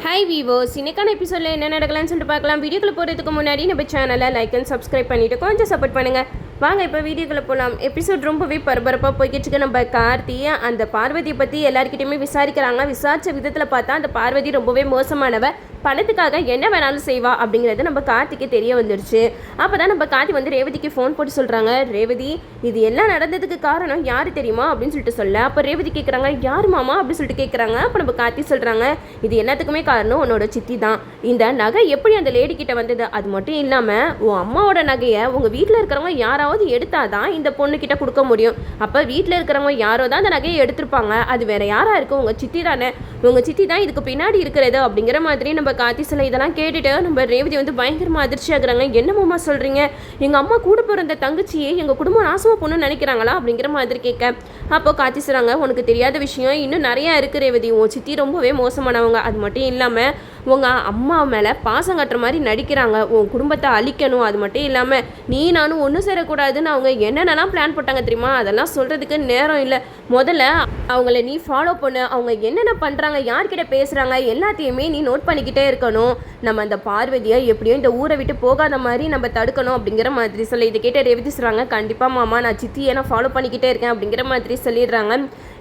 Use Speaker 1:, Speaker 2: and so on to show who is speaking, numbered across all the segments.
Speaker 1: Hi வீவோஸ், இன்னைக்கான எபிசோடில் என்ன நடக்கலாம்னு சொல்லிட்டு பார்க்கலாம். வீடியோக்குள்ளே போகிறதுக்கு முன்னாடி நம்ம சேனலை லைக் அண்ட் சப்ஸ்கிரைப் பண்ணிவிட்டு கொஞ்சம் சப்போர்ட் பண்ணுங்கள். வாங்க இப்போ வீடியோக்குள்ளே போகலாம். எபிசோட் ரொம்பவே பரபரப்பாக போய்கிட்டு இருக்கு. நம்ம கார்த்தி அந்த பார்வதியை பற்றி எல்லாருக்கிட்டையுமே விசாரிக்கிறாங்க. விசாரித்த விதத்தில் பார்த்தா அந்த பார்வதி ரொம்பவே மோசமானவ, பணத்துக்காக என்ன வேணாலும் செய்வா அப்படிங்கிறது நம்ம கார்த்திக்கு தெரிய வந்துடுச்சு. அப்போ தான் நம்ம கார்த்தி வந்து ரேவதிக்கு ஃபோன் போட்டு சொல்கிறாங்க, ரேவதி இது எல்லாம் நடந்ததுக்கு காரணம் யார் தெரியுமா அப்படின்னு சொல்லிட்டு சொல்ல. அப்போ ரேவதி கேட்குறாங்க, யார் மாமா அப்படின்னு சொல்லிட்டு கேட்குறாங்க. அப்போ நம்ம கார்த்தி சொல்கிறாங்க, இது எல்லாத்துக்குமே காரணம் உன்னோட சித்தி தான். இந்த நகை எப்படி அந்த லேடி கிட்ட வந்தது, அது மட்டும் இல்லாமல் உன் அம்மாவோட நகையை உங்கள் வீட்டில் இருக்கிறவங்க யாராவது எடுத்தாதான் இந்த பொண்ணுக்கிட்ட கொடுக்க முடியும். அப்போ வீட்டில் இருக்கிறவங்க யாரோ தான் அந்த நகையை எடுத்திருப்பாங்க. அது வேற யாராக இருக்கும், உங்கள் சித்தி தானே. உங்கள் சித்தி தான் இதுக்கு பின்னாடி இருக்கிறது அப்படிங்கிற மாதிரி நம்ம கார்த்தி சொல்ல. இதெல்லாம் கேட்டுட்டு நம்ம ரேவதி வந்து பயங்கரமாக அதிர்ச்சி ஆகுறாங்க. என்ன மாமா சொல்கிறீங்க, எங்கள் அம்மா கூட பிறந்த தங்கச்சியே எங்கள் குடும்பம் நாசமாக பொண்ணு நினைக்கிறாங்களா அப்படிங்கிற மாதிரி கேட்க. அப்போ கார்த்தி சொல்கிறாங்க, உனக்கு தெரியாத விஷயம் இன்னும் நிறையா இருக்குது ரேவதி. உன் சித்தி ரொம்பவே மோசமானவங்க. அது மட்டும் இல்லாமல் உங்கள் அம்மா மேலே பாசம் கட்டுற மாதிரி நடிக்கிறாங்க. உன் குடும்பத்தை அழிக்கணும். அது மட்டும் இல்லாமல் நீ நானும் ஒன்று சேரக்கூடாதுன்னு அவங்க என்னென்னலாம் பிளான் போட்டாங்க தெரியுமா, அதெல்லாம் சொல்கிறதுக்கு நேரம் இல்லை. முதல்ல அவங்கள நீ ஃபாலோ பண்ணு. அவங்க என்னென்ன பண்ணுறாங்க, யார்கிட்ட பேசுகிறாங்க எல்லாத்தையுமே நீ நோட் பண்ணிக்கிட்டே இருக்கணும். நம்ம அந்த பார்வதியை எப்படியும் இந்த ஊரை விட்டு போகாத மாதிரி நம்ம தடுக்கணும் அப்படிங்கிற மாதிரி சொல்லி. இதை கேட்ட ரேவதி சொல்கிறாங்க, கண்டிப்பாக மாமா நான் சித்தியை நான் ஃபாலோ பண்ணிக்கிட்டே இருக்கேன் அப்படிங்கிற மாதிரி சொல்லிடுறாங்க.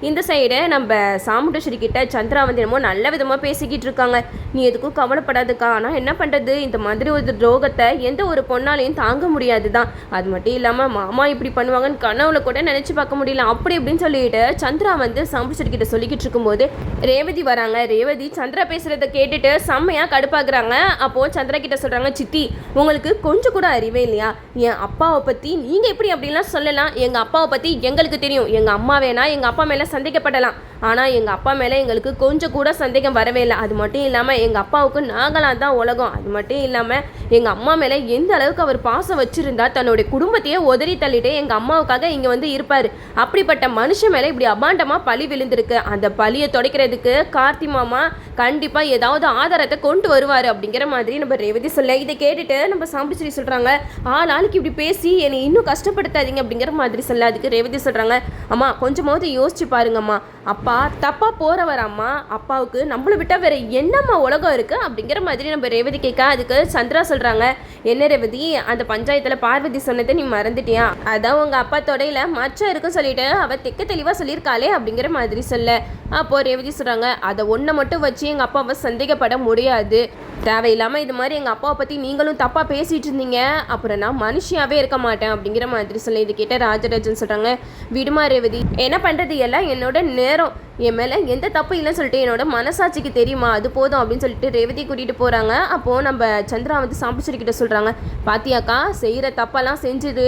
Speaker 1: இந்த சைடு நம்ம சாமுண்டேஸ்வரி கிட்ட சந்திரா வந்து என்னமோ நல்ல விதமாக பேசிக்கிட்டு இருக்காங்க. நீ எதுக்கும் கவலைப்படாதுக்கா, ஆனால் என்ன பண்ணுறது, இந்த மாதிரி ஒரு துரோகத்தை எந்த ஒரு பொண்ணாலையும் தாங்க முடியாது தான். அது மட்டும் இல்லாமல் மாமா இப்படி பண்ணுவாங்கன்னு கனவுல கூட நினச்சி பார்க்க முடியல அப்படி இப்படின்னு சொல்லிட்டு சந்திரா வந்து சாமுண்டேஸ்வரி கிட்ட சொல்லிக்கிட்டு இருக்கும்போது ரேவதி வராங்க. ரேவதி சந்திரா பேசுகிறத கேட்டுட்டு செம்மையாக கடுப்பாக்குறாங்க. அப்போது சந்திரா கிட்ட சொல்கிறாங்க, சித்தி உங்களுக்கு கொஞ்சம் கூட அறிவே இல்லையா, என் அப்பாவை பற்றி நீங்கள் எப்படி அப்படின்லாம் சொல்லலாம். எங்கள் அப்பாவை பற்றி எங்களுக்கு தெரியும். எங்கள் அம்மா வேணா எங்கள் அப்பா மேலே சந்தேகப்படலாம், ஆனால் எங்கள் அப்பா மேலே எங்களுக்கு கொஞ்சம் கூட சந்தேகம் வரவே இல்லை. அது மட்டும் இல்லாமல் எங்கள் அப்பாவுக்கு நாங்களாம் தான் உலகம். அது மட்டும் இல்லாமல் எங்கள் அம்மா மேலே எந்த அளவுக்கு அவர் பாசம் வச்சுருந்தா தன்னுடைய குடும்பத்தையே உதறி தள்ளிட்டு எங்கள் அம்மாவுக்காக இங்கே வந்து இருப்பார். அப்படிப்பட்ட மனுஷன் மேலே இப்படி அபாண்டமாக பழி விழுந்திருக்கு. அந்த பழியை துடைக்கிறதுக்கு கார்த்தி மாமா கண்டிப்பாக ஏதாவது ஆதாரத்தை கொண்டு வருவார் அப்படிங்கிற மாதிரி நம்ம ரேவதி சொல்ல. இதை கேட்டுட்டு நம்ம சாம்பிச்சேரி சொல்கிறாங்க, ஆளுக்கு இப்படி பேசி என்னை இன்னும் கஷ்டப்படுத்தாதீங்க அப்படிங்கிற மாதிரி சொல்ல. அதுக்கு ரேவதி சொல்கிறாங்க, அம்மா கொஞ்சமாவது யோசிச்சு பாருங்கம்மா, அப்பா தப்பாக போகிறவர் அம்மா, அப்பாவுக்கு நம்மளை விட்டால் வேறு என்னம்மா உலகம் இருக்குது அப்படிங்கிற மாதிரி நம்ம ரேவதி கேட்க. அதுக்கு சந்திரா சொல்கிறாங்க, என்ன ரேவதி அந்த பஞ்சாயத்தில் பார்வதி சொன்னதை நீ மறந்துட்டியா, அதான் உங்கள் அப்பா தொடையில் மச்சம் இருக்குன்னு சொல்லிட்டு அவள் தெக்க தெளிவாக சொல்லியிருக்காளே அப்படிங்கிற மாதிரி சொல்ல. அப்போது ரேவதி சொல்கிறாங்க, அதை ஒன்றை மட்டும் வச்சு எங்கள் அப்பாவை சந்தேகப்பட முடியாது. தேவையில்லாமல் இது மாதிரி எங்கள் அப்பாவை பற்றி நீங்களும் தப்பாக பேசிகிட்டு இருந்தீங்க, அப்புறம் நான் மனுஷியாகவே இருக்க மாட்டேன் அப்படிங்கிற மாதிரி சொல்ல. இது கேட்ட ராஜராஜன் சொல்கிறாங்க, விடுமா ரேவதி, என்ன பண்ணுறது எல்லாம் என்னோட நேரம், என் மேலே எந்த தப்பு இல்லைன்னு சொல்லிட்டு என்னோட மனசாட்சிக்கு தெரியுமா, அது போதும் அப்படின்னு சொல்லிட்டு ரேவதி கூட்டிகிட்டு போகிறாங்க. அப்போது நம்ம சந்திரா வந்து சாம்பிச்சரிக்கிட்ட சொல்கிறாங்க, பாத்தியாக்கா செய்கிற தப்பெல்லாம் செஞ்சுது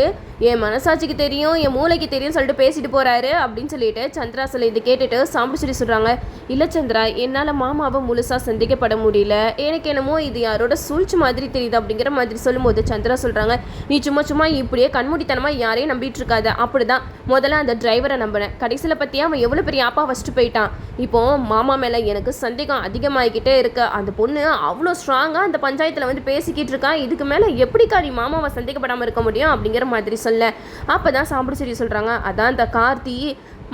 Speaker 1: என் மனசாட்சிக்கு தெரியும், என் மூளைக்கு தெரியும் சொல்லிட்டு பேசிட்டு போகிறாரு அப்படின்னு சொல்லிட்டு சந்திரா சொல்ல. இதை கேட்டுட்டு சாம்பிச்சரி சொல்கிறாங்க, இல்லை சந்திரா என்னால் மாமாவை முழுசாக சந்தேகப்பட முடியல, எனக்கு என்னமோ இது யாரோட சூழ்ச்சி மாதிரி தெரியுது அப்படிங்கிற மாதிரி சொல்லும்போது சந்திரா சொல்கிறாங்க, நீ சும்மா இப்படியே கண்மூடித்தனமாக யாரையும் நம்பிட்டு இருக்காத. அப்படி தான் முதல்ல அந்த டிரைவரை நம்பினேன், கடைசியில் பற்றியா அவன் எவ்வளோ பெரிய ஆப்பா வச்சுட்டு போயிட்டான். இப்போ மாமா மேலே எனக்கு சந்தேகம் அதிகமாகிக்கிட்டே இருக்கு. அந்த பொண்ணு அவ்வளோ ஸ்ட்ராங்காக அந்த பஞ்சாயத்தில் வந்து பேசிக்கிட்டு இருக்கா, இதுக்கு மேலே எப்படிக்கா நீ மாமாவை சந்தேகப்படாமல் இருக்க முடியும் அப்படிங்கிற மாதிரி சொல்ல. அப்போ தான் சாம்பிச்சேரி சொல்கிறாங்க, அதான் இந்த கார்த்தி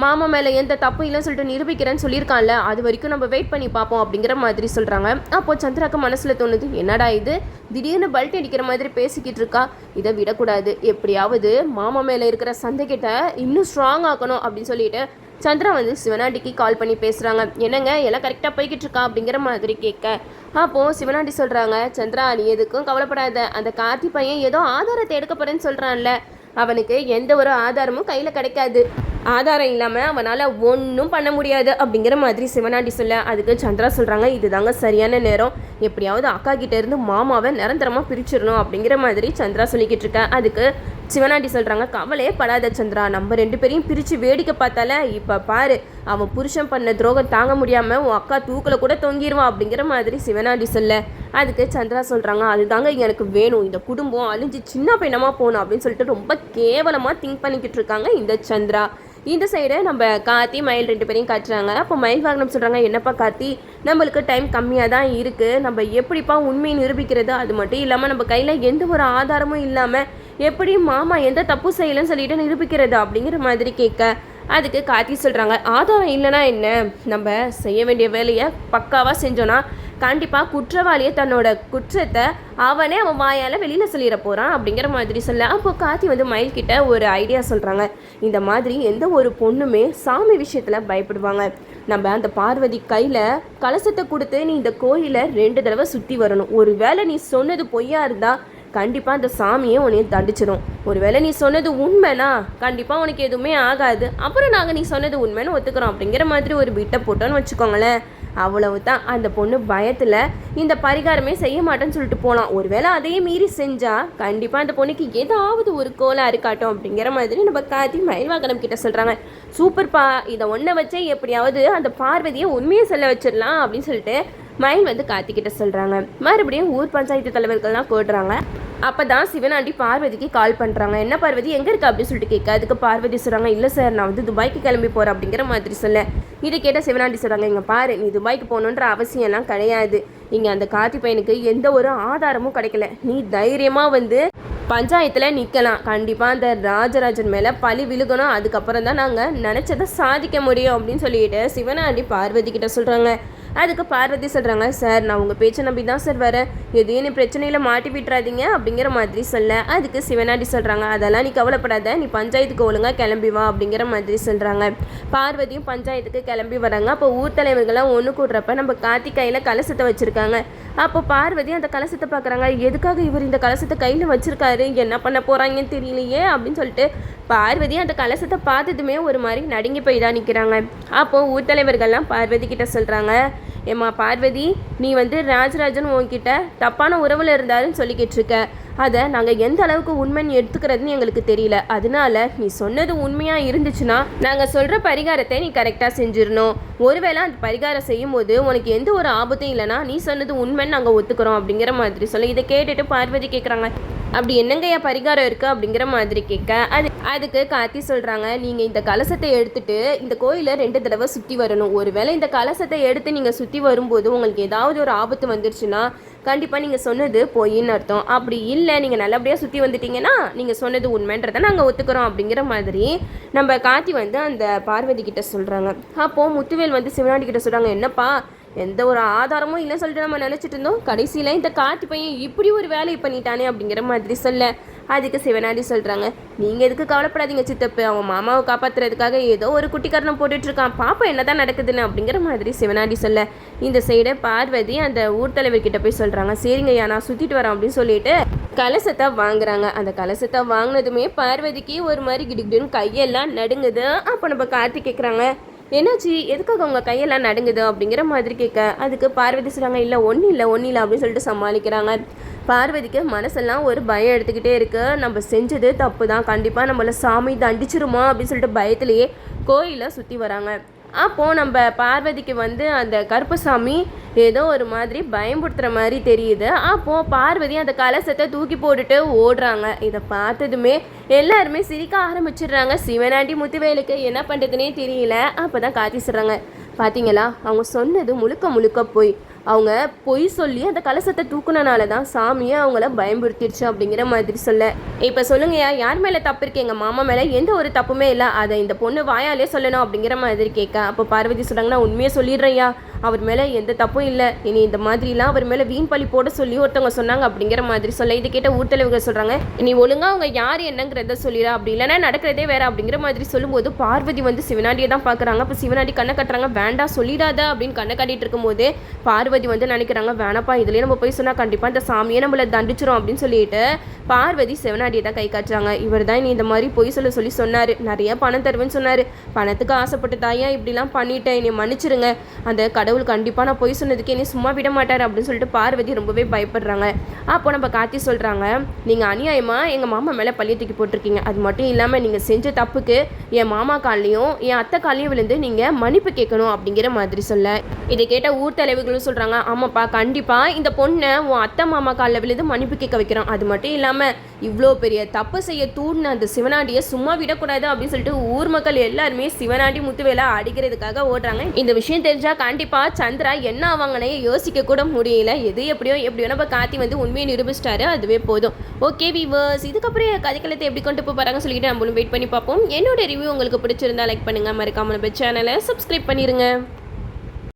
Speaker 1: மாமா மேலே எந்த தப்பு இல்லைன்னு சொல்லிட்டு நிரூபிக்கிறேன்னு சொல்லியிருக்கான்ல, அது வரைக்கும் நம்ம வெயிட் பண்ணி பார்ப்போம் அப்படிங்கிற மாதிரி சொல்கிறாங்க. அப்போது சந்திராக்கு மனசில் தோணுது, என்னடா இது திடீர்னு பல்ட் அடிக்கிற மாதிரி பேசிக்கிட்டு இருக்கா, இதை விடக்கூடாது, எப்படியாவது மாமா மேலே இருக்கிற சந்தேகத்தை இன்னும் ஸ்ட்ராங் ஆக்கணும் அப்படின்னு சொல்லிட்டு சந்திரா வந்து சிவனாண்டிக்கு கால் பண்ணி பேசுகிறாங்க. என்னங்க எல்லாம் கரெக்டாக போய்கிட்டு இருக்கா அப்படிங்கிற மாதிரி கேட்க. அப்போது சிவனாண்டி சொல்கிறாங்க, சந்திரா நீ எதுக்கும் கவலைப்படாத, அந்த கார்த்தி பையன் ஏதோ ஆதாரத்தை எடுக்க போகிறேன்னு சொல்கிறான்ல, அவனுக்கு எந்த ஒரு ஆதாரமும் கையில் கிடைக்காது, ஆதாரம் இல்லாமல் அவனால் ஒன்றும் பண்ண முடியாது அப்படிங்கிற மாதிரி சிவனாண்டி சொல்ல. அதுக்கு சந்திரா சொல்கிறாங்க, இதுதாங்க சரியான நேரம், எப்படியாவது அக்கா கிட்டேருந்து மாமாவை நிரந்தரமாக பிரிச்சிடணும் அப்படிங்கிற மாதிரி சந்திரா சொல்லிக்கிட்டு இருக்கேன். அதுக்கு சிவனாண்டி சொல்கிறாங்க, கவலையே படாத சந்திரா, நம்ம 2 பேரையும் பிரித்து வேடிக்கை பார்த்தால, இப்போ பாரு அவன் புருஷன் பண்ண துரோகம் தாங்க முடியாமல் உன் அக்கா தூக்கில் கூட தொங்கிடுவான் அப்படிங்கிற மாதிரி சிவனாண்டி சொல்ல. அதுக்கு சந்திரா சொல்கிறாங்க, அதுதாங்க எனக்கு வேணும், இந்த குடும்பம் அழிஞ்சு சின்ன பையனமாக போகணும் அப்படின்னு சொல்லிட்டு ரொம்ப கேவலமாக திங்க் பண்ணிக்கிட்டு இருக்காங்க இந்த சந்திரா. இந்த சைடு நம்ம கார்த்தி மயில் 2 பேரையும் காட்டுறாங்க. அப்போ மயில் வாகனம் சொல்கிறாங்க, என்னப்பா கார்த்தி நம்மளுக்கு டைம் கம்மியாக தான் இருக்குது, நம்ம எப்படிப்பா உண்மையை நிரூபிக்கிறது, அது மட்டும் இல்லாமல் நம்ம கையில் எந்த ஒரு ஆதாரமும் இல்லாமல் எப்படி மாமா எந்த தப்பு செய்யலைன்னு சொல்லிட்டு நிரூபிக்கிறது அப்படிங்கிற மாதிரி கேட்க. அதுக்கு கார்த்தி சொல்கிறாங்க, ஆதாரம் இல்லைனா என்ன, நம்ம செய்ய வேண்டிய வேலையை பக்காவாக செஞ்சோன்னா கண்டிப்பாக குற்றவாளியை தன்னோட குற்றத்தை அவன் வாயால் வெளியில் சொல்லிட போகிறான் அப்படிங்கிற மாதிரி சொல்ல. அப்போ கார்த்தி வந்து மயில்கிட்ட ஒரு ஐடியா சொல்கிறாங்க. இந்த மாதிரி எந்த ஒரு பொண்ணுமே சாமி விஷயத்தில் பயப்படுவாங்க. நம்ம அந்த பார்வதி கையில் கலசத்தை கொடுத்து நீ இந்த கோயிலை 2 தடவை சுற்றி வரணும். ஒரு வேளை நீ சொன்னது பொய்யா இருந்தால் கண்டிப்பாக அந்த சாமியே உன்னைய தண்டிச்சிடும். ஒருவேளை நீ சொன்னது உண்மைனா கண்டிப்பாக உனக்கு எதுவுமே ஆகாது. அப்புறம் நாங்கள் நீ சொன்னது உண்மைன்னு ஒத்துக்கிறோம் அப்படிங்கிற மாதிரி ஒரு பிட்டை போட்டோன்னு வச்சுக்கோங்களேன். அவ்வளவு தான். அந்த பொண்ணு பயத்தில் இந்த பரிகாரமே செய்ய மாட்டேன்னு சொல்லிட்டு போகலாம். ஒருவேளை அதையே மீறி செஞ்சால் கண்டிப்பாக அந்த பொண்ணுக்கு ஏதாவது ஒரு கோளாறு காட்டும் அப்படிங்கிற மாதிரி நம்ம கார்த்தி மயில்வாகனம் கிட்ட சொல்கிறாங்க. சூப்பர்ப்பா, இதை ஒன்றை வச்சே எப்படியாவது அந்த பார்வதியை உண்மையை சொல்ல வச்சிடலாம் அப்படின்னு சொல்லிட்டு மயில் வந்து கார்த்திக்கிட்ட சொல்கிறாங்க. மறுபடியும் ஊர் பஞ்சாயத்து தலைவர்கள்லாம் கூடுறாங்க. அப்போ தான் சிவனாண்டி பார்வதிக்கு கால் பண்ணுறாங்க. என்ன பார்வதி எங்கே இருக்கா அப்படின்னு சொல்லிட்டு கேட்க, அதுக்கு பார்வதி சொல்கிறாங்க, இல்லை சார் நான் வந்து துபாய்க்கு கிளம்பி போகிறேன் அப்படிங்கிற மாதிரி சொல்ல. இதை கேட்ட சிவனாண்டி சொல்கிறாங்க, இங்கே பாரு, நீ துபாய்க்கு போகணுன்ற அவசியம்லாம் கிடையாது. இங்கே அந்த கார்த்தி பையனுக்கு எந்த ஒரு ஆதாரமும் கிடைக்கல. நீ தைரியமாக வந்து பஞ்சாயத்தில் நிற்கலாம். கண்டிப்பாக அந்த ராஜராஜன் மேலே பழி விழுகணும். அதுக்கப்புறம் தான் நாங்கள் நினச்சதை சாதிக்க முடியும் அப்படின்னு சொல்லிட்டு சிவனாண்டி பார்வதி கிட்ட சொல்கிறாங்க. அதுக்கு பார்வதி சொல்கிறாங்க, சார் நான் உங்கள் பேச்சை நம்பி தான் சார் வரேன், எதையும் நீ பிரச்சனையில் மாட்டி விட்டுறாதீங்க அப்படிங்கிற மாதிரி சொல்ல. அதுக்கு சிவனாண்டி சொல்கிறாங்க, அதெல்லாம் நீ கவலைப்படாத, நீ பஞ்சாயத்துக்கு ஒழுங்காக கிளம்பி வா அப்படிங்கிற மாதிரி சொல்கிறாங்க. பார்வதியும் பஞ்சாயத்துக்கு கிளம்பி வராங்க. அப்போ ஊர் தலைவர்கள்லாம் ஒன்று கூடுறப்ப நம்ம கார்த்தி கையில் கலசத்தை வச்சுருக்காங்க. அப்போ பார்வதி அந்த கலசத்தை பார்க்குறாங்க. எதுக்காக இவர் இந்த கலசத்தை கையில் வச்சுருக்காரு, என்ன பண்ண போகிறாங்கன்னு தெரியலையே அப்படின்னு சொல்லிட்டு பார்வதி அந்த கலசத்தை பார்த்ததுமே ஒரு மாதிரி நடுங்கி போய் தான் நிற்கிறாங்க. அப்போது ஊர் தலைவர்கள்லாம் பார்வதி கிட்ட சொல்கிறாங்க, ஏம்மா பார்வதி, நீ வந்து ராஜராஜன் உன்கிட்ட தப்பான உறவில் இருந்தாருன்னு சொல்லிக்கிட்டு இருக்க. அதை நாங்கள் எந்த அளவுக்கு உண்மைன்னு எடுத்துக்கிறதுன்னு எங்களுக்கு தெரியல. அதனால நீ சொன்னது உண்மையாக இருந்துச்சுன்னா நாங்கள் சொல்கிற பரிகாரத்தை நீ கரெக்டாக செஞ்சிடணும். ஒருவேளை அந்த பரிகாரம் செய்யும் போது உனக்கு எந்த ஒரு ஆபத்தும் இல்லைனா நீ சொன்னது உண்மைன்னு நாங்கள் ஒத்துக்கிறோம் அப்படிங்கிற மாதிரி சொல்ல. இதை கேட்டுட்டு பார்வதி கேட்குறாங்க, அப்படி என்னங்கய்யா பரிகாரம் இருக்குது அப்படிங்கிற மாதிரி கேட்க, அதுக்கு கார்த்தி சொல்கிறாங்க, நீங்கள் இந்த கலசத்தை எடுத்துகிட்டு இந்த கோயிலை 2 தடவை சுற்றி வரணும். ஒருவேளை இந்த கலசத்தை எடுத்து நீங்கள் சுற்றி வரும்போது உங்களுக்கு ஏதாவது ஒரு ஆபத்து வந்துருச்சுன்னா கண்டிப்பாக நீங்கள் சொன்னது பொய்ன்னு அர்த்தம். அப்படி இல்லை, நீங்கள் நல்லபடியாக சுற்றி வந்துட்டீங்கன்னா நீங்கள் சொன்னது உண்மைன்றதை நாங்கள் ஒத்துக்கிறோம் அப்படிங்கிற மாதிரி நம்ம கார்த்தி வந்து அந்த பார்வதி கிட்ட சொல்கிறாங்க. அப்போது முத்துவேல் வந்து சிவனாண்டி கிட்ட சொல்கிறாங்க, என்னப்பா எந்த ஒரு ஆதாரமும் இல்லை சொல்லிட்டு நம்ம நினச்சிட்டு இருந்தோம், கடைசியில் இந்த கார்த்தி பையன் இப்படி ஒரு வேலையை பண்ணிட்டானே அப்படிங்கிற மாதிரி சொல்ல. அதுக்கு சிவனாண்டி சொல்கிறாங்க, நீங்கள் எதுக்கு கவலைப்படாதீங்க சித்தப்பு, அவன் மாமாவை காப்பாற்றுறதுக்காக ஏதோ ஒரு குட்டிக்காரனம் போட்டுட்ருக்கான், பாப்பா என்ன தான் நடக்குதுன்னு அப்படிங்கிற மாதிரி சிவனாண்டி சொல்ல. இந்த சைடை பார்வதி அந்த ஊர் தலைவர்கிட்ட போய் சொல்கிறாங்க, சரிங்கய்யா நான் சுற்றிட்டு வரேன் அப்படின்னு சொல்லிட்டு கலசத்தை வாங்குறாங்க. அந்த கலசத்தை வாங்கினதுமே பார்வதிக்கு ஒரு மாதிரி கிடுகிடுன்னு கையெல்லாம் நடுங்குது. அப்போ நம்ம கார்த்தி கேட்குறாங்க, என்னாச்சு, எதுக்காக உங்கள் கையெல்லாம் நடுங்குது அப்படிங்கிற மாதிரி கேட்க, அதுக்கு பார்வதி சொல்கிறாங்க, இல்லை ஒன்றும் இல்லை அப்படின்னு சொல்லிட்டு சமாளிக்கிறாங்க. பார்வதிக்கு மனசெல்லாம் ஒரு பயம் எடுத்துக்கிட்டே இருக்குது. நம்ம செஞ்சது தப்பு தான், கண்டிப்பாக நம்மளை சாமி தண்டிச்சிருமா அப்படின்னு சொல்லிட்டு பயத்திலேயே கோயிலை சுற்றி வராங்க. அப்போது நம்ம பார்வதிக்கு வந்து அந்த கருப்பசாமி ஏதோ ஒரு மாதிரி பயம்படுத்துகிற மாதிரி தெரியுது. அப்போது பார்வதி அந்த கலசத்தை தூக்கி போட்டுட்டு ஓடுறாங்க. இதை பார்த்ததுமே எல்லாருமே சிரிக்க ஆரம்பிச்சிடுறாங்க. சிவனாண்டி முத்துவேலுக்கு என்ன பண்ணுறதுனே தெரியல. அப்போ தான் கார்த்தி சொல்கிறாங்க, பார்த்தீங்களா, அவங்க சொன்னது முழுக்க போய், அவங்க பொய் சொல்லி அந்த கலசத்தை தூக்குனனால தான் சாமியை அவங்கள பயம்படுத்திடுச்சு அப்படிங்கிற மாதிரி சொல்ல. இப்போ சொல்லுங்கய்யா, யார் மேலே தப்பு இருக்கு, எங்கள் மாமா மேலே எந்த ஒரு தப்புமே இல்லை, அதை இந்த பொண்ணு வாயாலே சொல்லணும் அப்படிங்கிற மாதிரி கேட்க, அப்போ பார்வதி சொல்கிறாங்கன்னா, உண்மையை சொல்லிடுறேயா, அவர் மேலே எந்த தப்பும் இல்லை, இனி இந்த மாதிரிலாம் அவர் மேலே வீண் பழி போட சொல்லி ஒருத்தவங்க சொன்னாங்க அப்படிங்கிற மாதிரி சொல்ல. இது கேட்ட ஊர் தலைவர்கள் சொல்கிறாங்க, நீ ஒழுங்காக அவங்க யார் என்னங்கிறத சொல்லிடா, அப்படி இல்லைன்னா நடக்கிறதே வேற அப்படிங்கிற மாதிரி சொல்லும்போது பார்வதி வந்து சிவனாண்டியை தான் பார்க்குறாங்க. அப்போ சிவனாண்டி கண்ணை கட்டுறாங்க, வேண்டாம் சொல்லிடாத அப்படின்னு கண்ணை காட்டிகிட்டு இருக்கும்போது பார்வதி வந்து நினைக்கிறாங்க, வேணப்பா இதுலேயே நம்ம போய் சொன்னால் கண்டிப்பாக இந்த சாமியை நம்மளை தண்டிச்சிரும் அப்படின்னு சொல்லிட்டு பார்வதி சிவனாண்டியை தான் கை காட்டுறாங்க. இவர் தான் நீ இந்த மாதிரி பொய் சொல்லி சொன்னார், நிறைய பணம் தருவேன்னு சொன்னார், பணத்துக்கு ஆசைப்பட்டு தாயா இப்படிலாம் பண்ணிட்டேன், என்னை மன்னிச்சிருங்க, அந்த கடவுள் கண்டிப்பாக நான் பொய் சொன்னதுக்கு என்னை சும்மா விட மாட்டார் அப்படின்னு சொல்லிட்டு பார்வதி ரொம்பவே பயப்படுறாங்க. அப்போ நம்ம கார்த்தி சொல்கிறாங்க, நீங்கள் அநியாயமாக எங்கள் மாமா மேலே பள்ளியை தூக்கி போட்டிருக்கீங்க, அது மட்டும் இல்லாமல் நீங்கள் செஞ்ச தப்புக்கு என் மாமா காலையும் என் அத்தை காலையும் விழுந்து நீங்கள் மன்னிப்பு கேட்கணும் அப்படிங்கிற மாதிரி சொல்ல. இதை கேட்ட ஊர் தலைவர்களும் சொல்கிறாங்க, ஆமாப்பா கண்டிப்பாக இந்த பொண்ணை உன் அத்தை மாமா காலில் விழுந்து மன்னிப்பு கேட்க வைக்கிறோம், அது மட்டும் இல்லாமல் இவ்வளோ பெரிய தப்பு செய்ய தூண்டின அந்த சிவனாண்டியை சும்மா விடக்கூடாது அப்படின்னு சொல்லிட்டு ஊர் மக்கள் எல்லாருமே சிவனாண்டி முத்துவேலை அடிக்கிறதுக்காக ஓடுறாங்க. இந்த விஷயம் தெரிஞ்சால் கண்டிப்பாக சந்திரா என்ன ஆவாங்கன்னே யோசிக்க கூட முடியல. எது எப்படியோ நம்ம கார்த்தி வந்து உண்மையை நிரூபிச்சிட்டாரு, அதுவே போதும். ஓகே வீவர்ஸ், இதுக்கப்புறம் கதைக்களத்தை எப்படி கொண்டு போகிறாங்க சொல்லிட்டு நம்மளும் வெயிட் பண்ணி பார்ப்போம். என்னோட ரிவ்யூ உங்களுக்கு பிடிச்சிருந்தா லைக் பண்ணுங்கள், மறக்காம நம்ம சேனலை சப்ஸ்கிரைப் பண்ணிடுங்க.